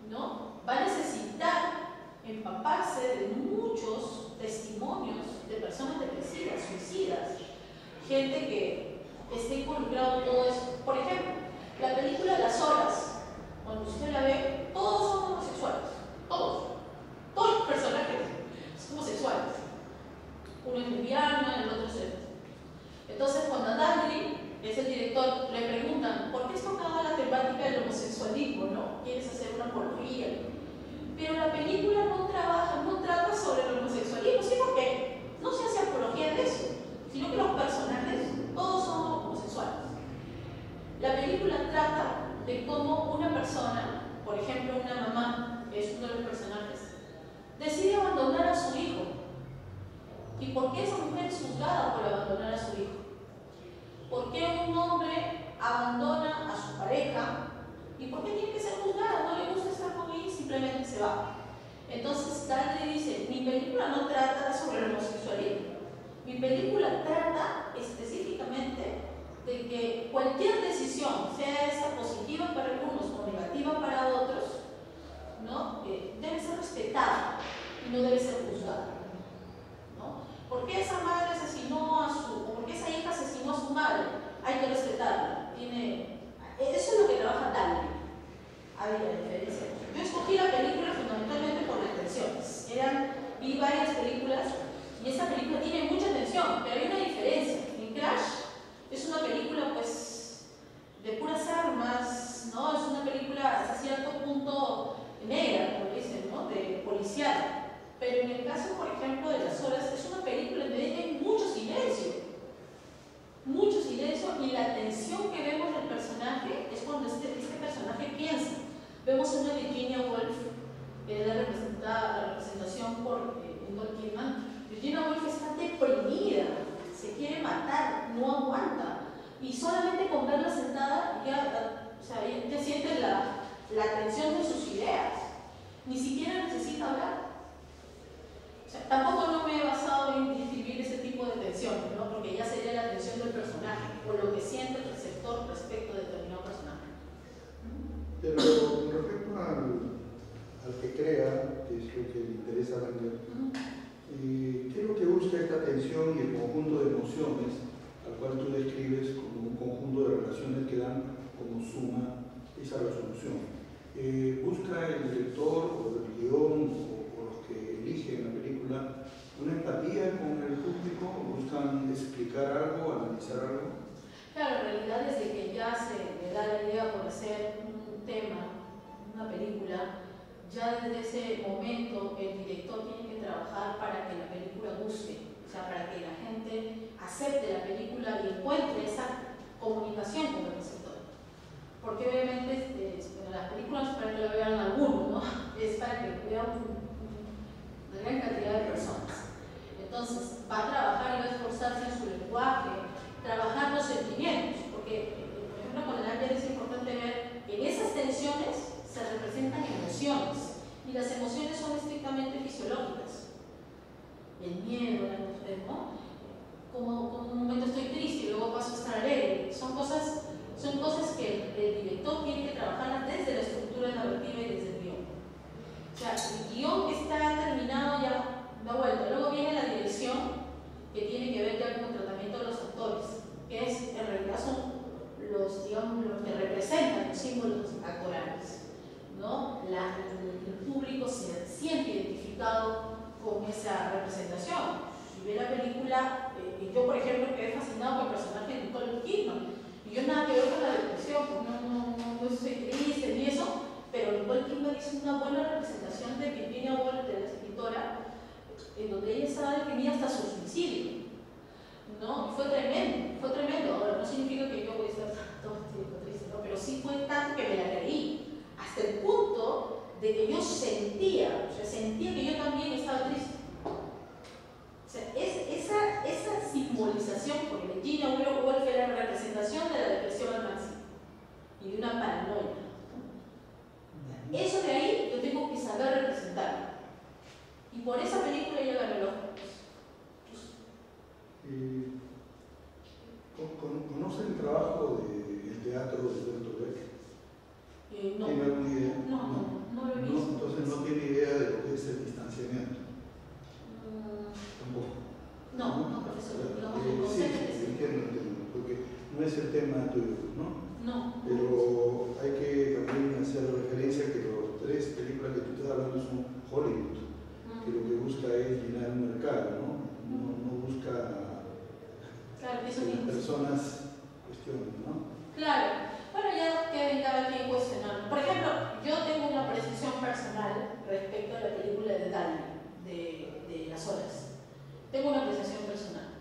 [SPEAKER 3] ¿no? Va a necesitar empaparse de muchos testimonios de personas depresivas, suicidas, gente que esté involucrado en todo eso. Por ejemplo, la película Las Horas, cuando usted la ve, todos son homosexuales, todos los personajes son homosexuales. Uno es lesbiana, el otro es hétero. Entonces, cuando a Dahlgren, que es el director, le preguntan ¿por qué has tocado la temática del homosexualismo? ¿No? ¿Quieres hacer una apología? Pero la película no trata sobre el homosexualismo, sí, porque no se hace apología de eso, sino que los personajes todos son homosexuales. La película trata de cómo una persona, por ejemplo una mamá, que es uno de los personajes, decide abandonar a su hijo. ¿Y por qué esa mujer es juzgada por abandonar a su hijo? ¿Por qué un hombre abandona a su pareja? ¿Y por qué tiene que ser juzgada? No le gusta estar con él y simplemente se va. Entonces Dahlgren dice, mi película no trata sobre el homosexualismo. Mi película trata específicamente de que cualquier decisión, sea esta positiva para algunos o negativa para otros, ¿no? Debe ser respetada y no debe ser juzgada, ¿no? ¿Por qué esa madre asesinó o por qué esa hija asesinó a su madre? Hay que respetarla. Eso es lo que trabaja Dahlgren. Había diferencia. Yo escogí la película fundamentalmente por las tensiones. Vi varias películas y esta película tiene mucha tensión, pero hay una diferencia. En Crash es una película pues de puras armas, ¿no? Es una película hasta cierto punto negra, como dicen, ¿no? Pero en el caso, por ejemplo, de Las Horas, es una película en donde hay mucho silencio, y la tensión que vemos del personaje es cuando este personaje piensa. Vemos una Virginia Woolf, que es la representación por Nicole Kidman. Virginia Woolf está deprimida, se quiere matar, no aguanta, y solamente con verla sentada ya siente la tensión de sus ideas, ni siquiera necesita hablar. Tampoco no me he basado en describir ese tipo de tensiones, ¿no? Porque ya sería la tensión del personaje o lo que siente el receptor respecto a determinado personaje.
[SPEAKER 1] Pero con respecto al que crea, que es lo que le interesa a Langer, ¿qué es lo que busca esta tensión y el conjunto de emociones al cual tú describes como un conjunto de relaciones que dan como suma esa resolución? ¿Busca el director o el guión o los que eligen la película una empatía con el público? ¿Buscan explicar algo, analizar algo?
[SPEAKER 3] Claro, en realidad desde que ya se le da la idea por hacer un tema, una película, ya desde ese momento el director tiene que trabajar para que la película guste, o sea, para que la gente acepte la película y encuentre esa comunicación con el receptor. Porque obviamente las películas para que lo vean algunos, ¿no? Es para que vean una gran cantidad de personas. Entonces va a trabajar y va a esforzarse en su lenguaje, trabajar los sentimientos, porque por ejemplo con el arte es importante ver que en esas tensiones se representan emociones, y las emociones son estrictamente fisiológicas. El miedo, la angustia, ¿no? Como un momento estoy triste y luego paso a estar alegre. Son cosas que el director tiene que trabajar desde la estructura narrativa y desde el guión. O sea, el guión que está terminado ya da vuelta. Luego viene la dirección, que tiene que ver ya con el tratamiento de los actores, que en realidad son los que representan los símbolos actorales, ¿no? El público se siente identificado con esa representación. Si ve la película, yo por ejemplo quedé fascinado con el personaje de Nicole Kidman, y yo nada que ver con la depresión, no soy triste ni eso, pero Nicole Kidman hizo una buena representación de Virginia Woolf, de la escritora, en donde ella estaba deprimida hasta su suicidio, ¿no? Y fue tremendo. Ahora, no significa que yo voy a estar todo el tiempo triste, ¿no? Pero sí fue tanto que me la creí, hasta el punto de que yo sentía que yo también estaba triste. O sea, esa simbolización, porque Virginia Woolf era la representación de la depresión al máximo y de una paranoia, ¿no? Eso de ahí yo tengo que saber representarlo. Y por esa película yo gané el Oscar.
[SPEAKER 1] ¿Conoce el trabajo del teatro de Bertolt Brecht?
[SPEAKER 3] No.
[SPEAKER 1] ¿Tiene alguna idea?
[SPEAKER 3] No lo he visto.
[SPEAKER 1] Entonces no tiene idea de lo que es el distanciamiento. Tampoco.
[SPEAKER 3] No, profesor.
[SPEAKER 1] Sí, entiendo, porque no es el tema tuyo, ¿no?
[SPEAKER 3] No.
[SPEAKER 1] Pero hay que también hacer referencia que las tres películas que tú estás hablando son Hollywood, que lo que busca es llenar un mercado, ¿no? No busca
[SPEAKER 3] claro, eso
[SPEAKER 1] que las
[SPEAKER 3] mismo.
[SPEAKER 1] personas cuestionen, ¿no?
[SPEAKER 3] Claro. Bueno, ya queda cada quien cuestionando. Por ejemplo, yo tengo una apreciación personal respecto a la película de Dali, de Las Horas. Tengo una apreciación personal.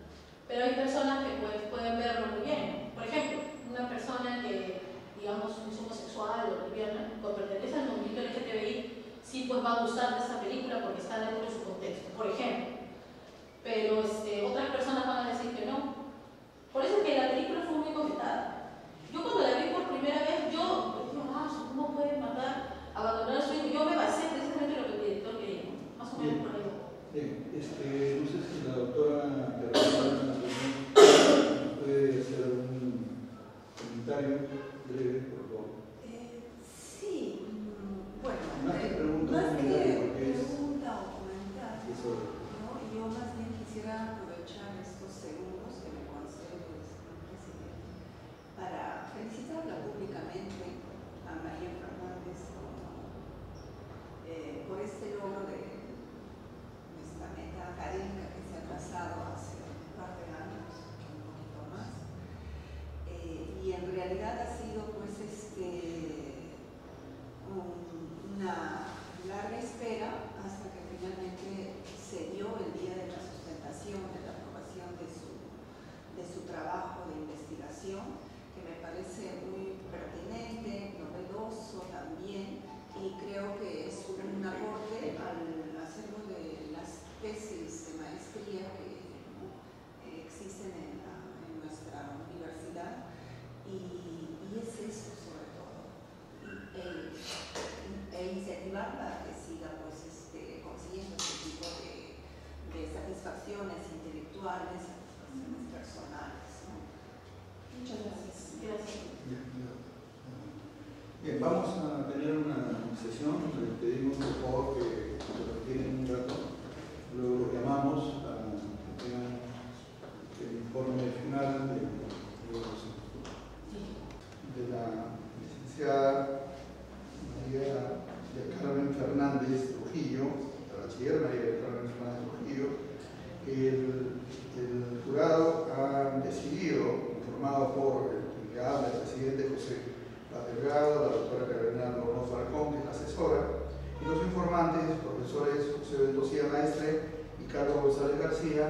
[SPEAKER 3] Pero hay personas que pueden verlo muy bien. Por ejemplo, una persona que, digamos, es homosexual o lesbiana, o pertenece al movimiento LGTBI, sí pues va a gustar de esta película porque está dentro de su contexto, por ejemplo. Pero otras personas van a decir que no. Por eso es que la película
[SPEAKER 5] puntuales, actuaciones personales, ¿no? Muchas gracias.
[SPEAKER 3] Gracias.
[SPEAKER 1] Bien, vamos a tener una sesión donde pedimos por favor que retiren un rato, luego los llamamos a que tengan el informe final de la licenciada María del Carmen Fernández Trujillo, la bachiller María del Carmen Fernández Trujillo. El jurado ha decidido, informado por el que habla, el presidente José Paz Delgado, la doctora Carolina Albornoz Falcón, que es la asesora, y los informantes, profesores José Bentosía Maestre y Carlos González García,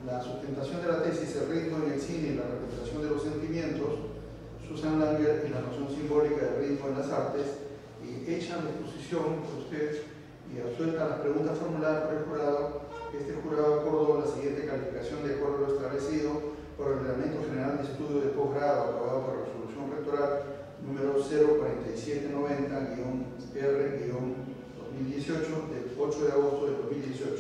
[SPEAKER 1] la sustentación de la tesis, el ritmo en el cine y la representación de los sentimientos, Susan Langer y la noción simbólica del ritmo en las artes, y echan la exposición por usted y absueltan las preguntas formuladas por el jurado. Este jurado acordó la siguiente calificación de acuerdo a lo establecido por el Reglamento General de Estudio de Posgrado, aprobado por la Resolución Rectoral número 04790-R-2018 del 8 de agosto de 2018.